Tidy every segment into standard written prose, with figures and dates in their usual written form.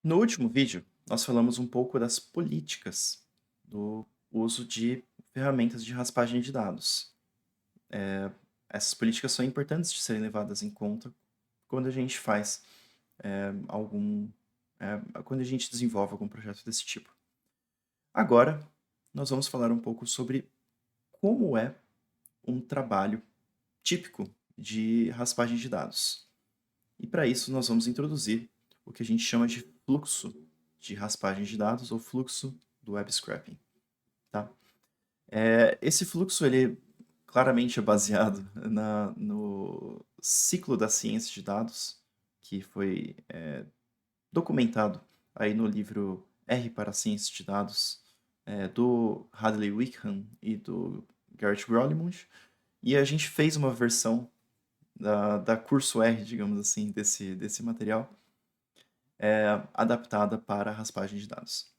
No último vídeo, nós falamos um pouco das políticas do uso de ferramentas de raspagem de dados. Essas políticas são importantes de serem levadas em conta quando a gente faz algum, quando a gente desenvolve algum projeto desse tipo. Agora, nós vamos falar um pouco sobre como é um trabalho típico de raspagem de dados. E para isso, nós vamos introduzir o que a gente chama de fluxo de raspagem de dados ou fluxo do web scraping. Tá? Esse fluxo ele claramente é baseado no ciclo da ciência de dados, que foi documentado aí no livro R para a Ciência de Dados, do Hadley Wickham e do Garrett Rollimund, e a gente fez uma versão da curso R, digamos assim, desse material, adaptada para a raspagem de dados.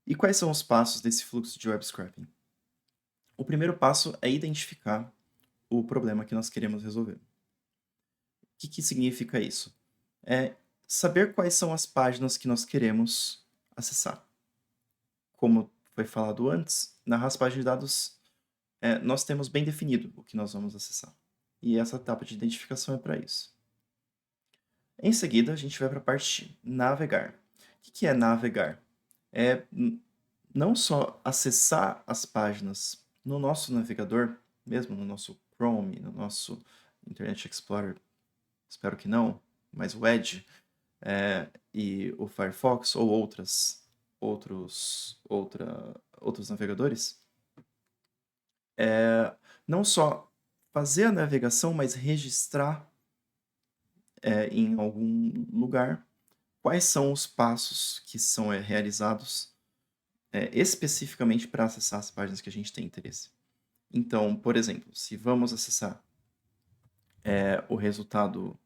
E quais são os passos desse fluxo de web scraping? O primeiro passo é identificar o problema que nós queremos resolver. O que significa isso? É saber quais são as páginas que nós queremos acessar. Como foi falado antes, na raspagem de dados, nós temos bem definido o que nós vamos acessar. E essa etapa de identificação é para isso. Em seguida, a gente vai para a parte navegar. O que é navegar? É não só acessar as páginas no nosso navegador, mesmo no nosso Chrome, no nosso Internet Explorer, espero que não, mas o Edge e o Firefox ou outros navegadores, não só fazer a navegação, mas registrar em algum lugar quais são os passos que são realizados especificamente para acessar as páginas que a gente tem interesse. Então, por exemplo, se vamos acessar o resultado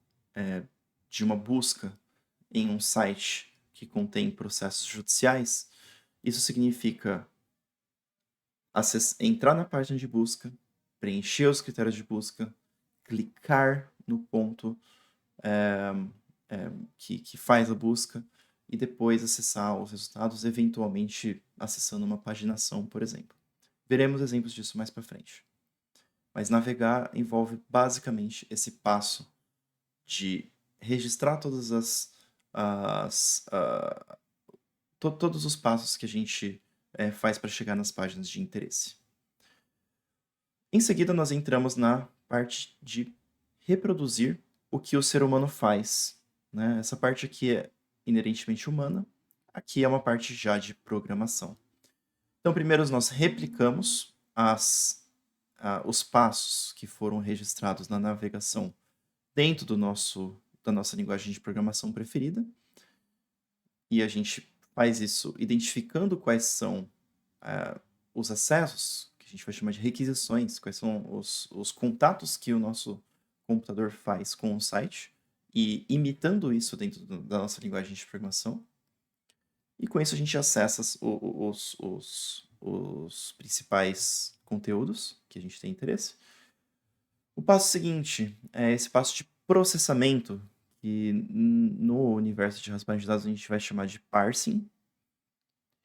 de uma busca em um site que contém processos judiciais, isso significa entrar na página de busca, preencher os critérios de busca, clicar no ponto que faz a busca e depois acessar os resultados, eventualmente acessando uma paginação, por exemplo. Veremos exemplos disso mais para frente. Mas navegar envolve basicamente esse passo de registrar todos os passos que a gente faz para chegar nas páginas de interesse. Em seguida, nós entramos na parte de reproduzir o que o ser humano faz. Né? Essa parte aqui é inerentemente humana, aqui é uma parte já de programação. Então, primeiro nós replicamos os passos que foram registrados na navegação dentro da nossa linguagem de programação preferida, e a gente faz isso identificando quais são os acessos, que a gente vai chamar de requisições, quais são os contatos que o nosso computador faz com o site, e imitando isso dentro da nossa linguagem de programação. E com isso a gente acessa os principais conteúdos que a gente tem interesse. O passo seguinte é esse passo de processamento, que no universo de raspagem de dados a gente vai chamar de parsing,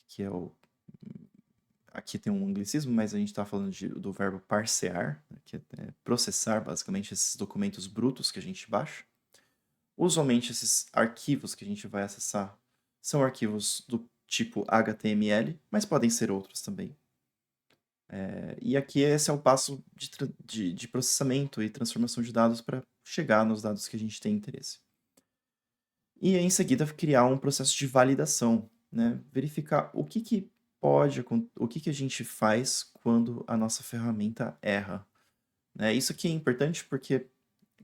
que é o aqui tem um anglicismo, mas a gente está falando do verbo parsear, né, que é processar basicamente esses documentos brutos que a gente baixa. Usualmente esses arquivos que a gente vai acessar são arquivos do tipo HTML, mas podem ser outros também. E aqui esse é o passo de processamento e transformação de dados para chegar nos dados que a gente tem interesse. E em seguida criar um processo de validação, né? Verificar o que a gente faz quando a nossa ferramenta erra. Né? Isso aqui é importante porque,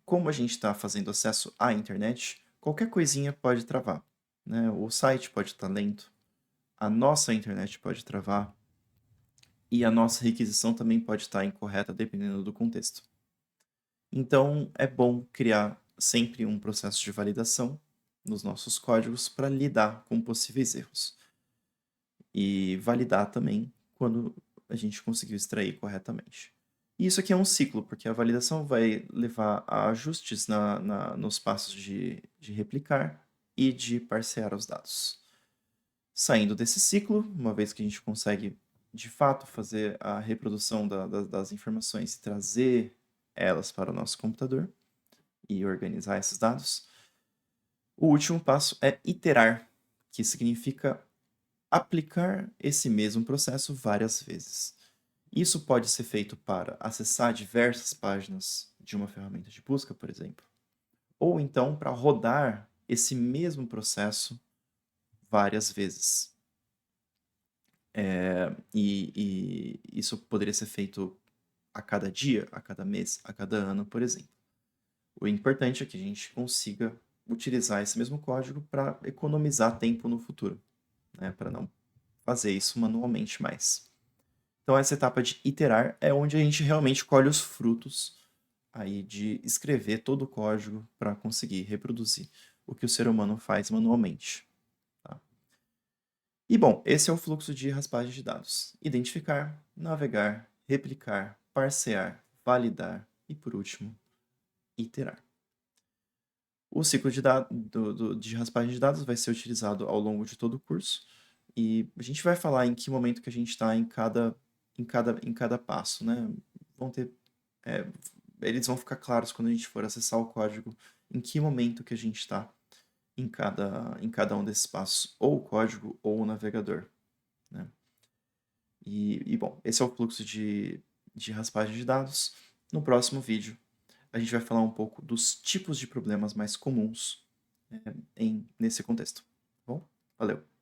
como a gente está fazendo acesso à internet, qualquer coisinha pode travar. Né? O site pode estar lento, a nossa internet pode travar, e a nossa requisição também pode estar incorreta, dependendo do contexto. Então, é bom criar sempre um processo de validação nos nossos códigos para lidar com possíveis erros. E validar também quando a gente conseguiu extrair corretamente. E isso aqui é um ciclo, porque a validação vai levar a ajustes nos passos de replicar e de parsear os dados. Saindo desse ciclo, uma vez que a gente consegue de fato fazer a reprodução das informações e trazer elas para o nosso computador e organizar esses dados, o último passo é iterar, que significa aplicar esse mesmo processo várias vezes. Isso pode ser feito para acessar diversas páginas de uma ferramenta de busca, por exemplo, ou então para rodar esse mesmo processo várias vezes. E isso poderia ser feito a cada dia, a cada mês, a cada ano, por exemplo. O importante é que a gente consiga utilizar esse mesmo código para economizar tempo no futuro, né? Para não fazer isso manualmente mais. Então, essa etapa de iterar é onde a gente realmente colhe os frutos aí de escrever todo o código para conseguir reproduzir o que o ser humano faz manualmente. Tá? E bom, esse é o fluxo de raspagem de dados: identificar, navegar, replicar, parsear, validar e, por último, iterar. O ciclo de raspagem de dados vai ser utilizado ao longo de todo o curso e a gente vai falar em que momento que a gente está em cada passo, né? Vão ter, é, eles vão ficar claros quando a gente for acessar o código em que momento que a gente está em cada um desses passos, ou o código ou o navegador, né? Bom, esse é o fluxo de raspagem de dados. No próximo vídeo, a gente vai falar um pouco dos tipos de problemas mais comuns nesse contexto. Tá bom? Valeu!